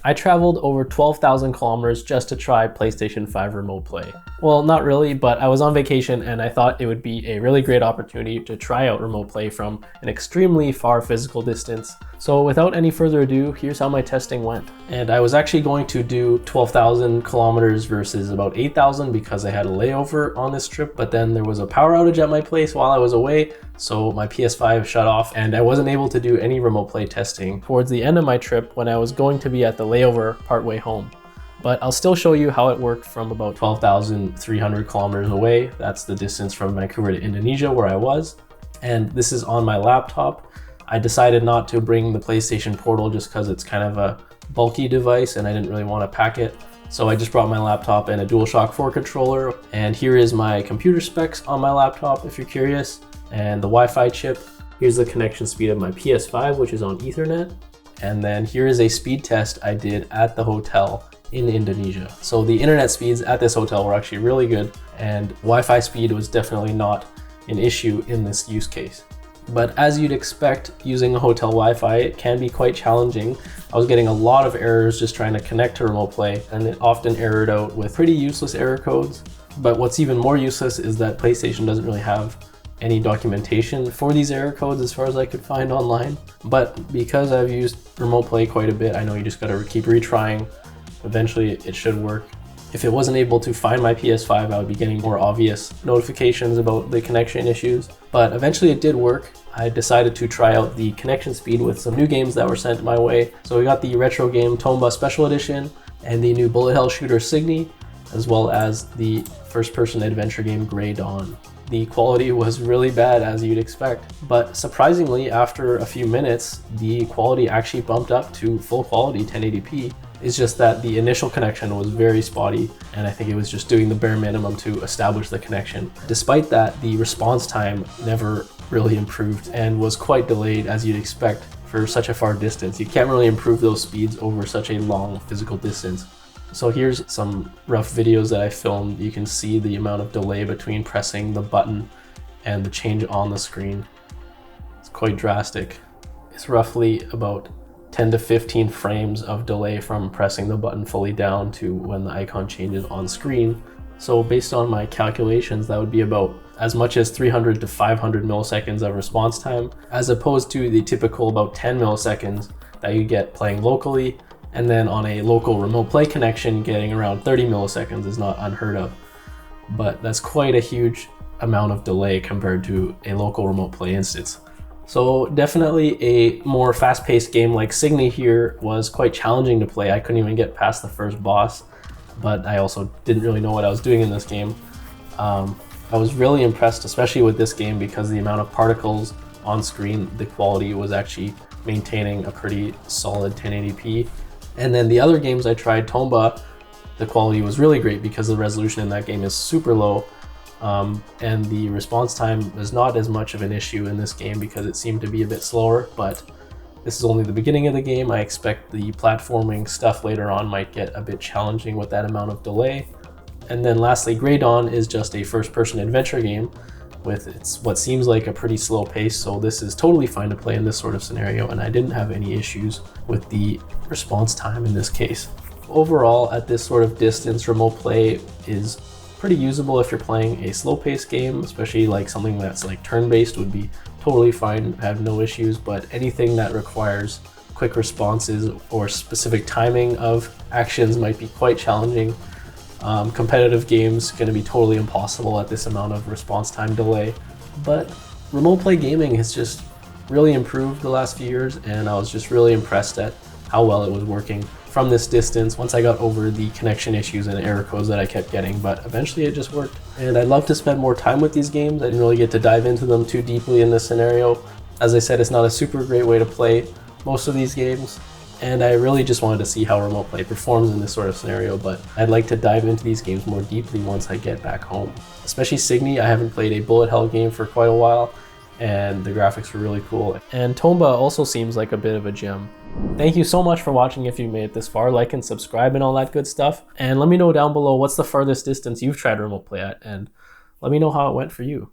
I traveled over 12,000 kilometers just to try PlayStation 5 Remote Play. Well, not really, but I was on vacation and I thought it would be a really great opportunity to try out Remote Play from an extremely far physical distance. So without any further ado, here's how my testing went. And I was actually going to do 12,000 kilometers versus about 8,000 because I had a layover on this trip, but then there was a power outage at my place while I was away, so my PS5 shut off and I wasn't able to do any Remote Play testing towards the end of my trip when I was going to be at the layover partway home. But I'll still show you how it worked from about 12,300 kilometers away. That's the distance from Vancouver to Indonesia where I was. And this is on my laptop. I decided not to bring the PlayStation Portal just because it's kind of a bulky device and I didn't really want to pack it. So I just brought my laptop and a DualShock 4 controller. And here is my computer specs on my laptop if you're curious, and the Wi-Fi chip. Here's the connection speed of my PS5, which is on Ethernet. And then here is a speed test I did at the hotel in Indonesia. So the internet speeds at this hotel were actually really good, and Wi-Fi speed was definitely not an issue in this use case. But as you'd expect, using a hotel Wi-Fi, it can be quite challenging. I was getting a lot of errors just trying to connect to Remote Play, and it often errored out with pretty useless error codes. But what's even more useless is that PlayStation doesn't really have any documentation for these error codes as far as I could find online. But because I've used Remote Play quite a bit, I know you just gotta keep retrying. Eventually it should work. If it wasn't able to find my PS5, I would be getting more obvious notifications about the connection issues. But eventually it did work. I decided to try out the connection speed with some new games that were sent my way. So we got the retro game Tomba Special Edition and the new bullet hell shooter Signy, as well as the first-person adventure game Grey Dawn. The quality was really bad, as you'd expect, but surprisingly, after a few minutes, the quality actually bumped up to full quality 1080p. It's just that the initial connection was very spotty, and I think it was just doing the bare minimum to establish the connection. Despite that, the response time never really improved and was quite delayed, as you'd expect for such a far distance. You can't really improve those speeds over such a long physical distance. So here's some rough videos that I filmed. You can see the amount of delay between pressing the button and the change on the screen. It's quite drastic. It's roughly about 10 to 15 frames of delay from pressing the button fully down to when the icon changes on screen. So based on my calculations, that would be about as much as 300 to 500 milliseconds of response time, as opposed to the typical about 10 milliseconds that you get playing locally. And then on a local Remote Play connection, getting around 30 milliseconds is not unheard of. But that's quite a huge amount of delay compared to a local Remote Play instance. So definitely a more fast-paced game like Signy here was quite challenging to play. I couldn't even get past the first boss, but I also didn't really know what I was doing in this game. I was really impressed, especially with this game, because the amount of particles on screen, the quality was actually maintaining a pretty solid 1080p. And then the other games I tried, Tomba, the quality was really great because the resolution in that game is super low. And the response time is not as much of an issue in this game because it seemed to be a bit slower, but this is only the beginning of the game. I expect the platforming stuff later on might get a bit challenging with that amount of delay. And then lastly, Grey Dawn is just a first-person adventure game with what seems like a pretty slow pace, so this is totally fine to play in this sort of scenario, and I didn't have any issues with the response time in this case. Overall, at this sort of distance, Remote Play is pretty usable if you're playing a slow-paced game, especially like something that's like turn-based would be totally fine, I have no issues, but anything that requires quick responses or specific timing of actions might be quite challenging. Competitive games going to be totally impossible at this amount of response time delay, but Remote Play gaming has just really improved the last few years, and I was just really impressed at how well it was working from this distance once I got over the connection issues and error codes that I kept getting, but eventually it just worked. And I'd love to spend more time with these games. I didn't really get to dive into them too deeply in this scenario. As I said, it's not a super great way to play most of these games, and I really just wanted to see how Remote Play performs in this sort of scenario, but I'd like to dive into these games more deeply once I get back home. Especially Signy, I haven't played a bullet hell game for quite a while, and the graphics were really cool. And Tomba also seems like a bit of a gem. Thank you so much for watching. If you made it this far, like and subscribe and all that good stuff. And let me know down below what's the farthest distance you've tried Remote Play at, and let me know how it went for you.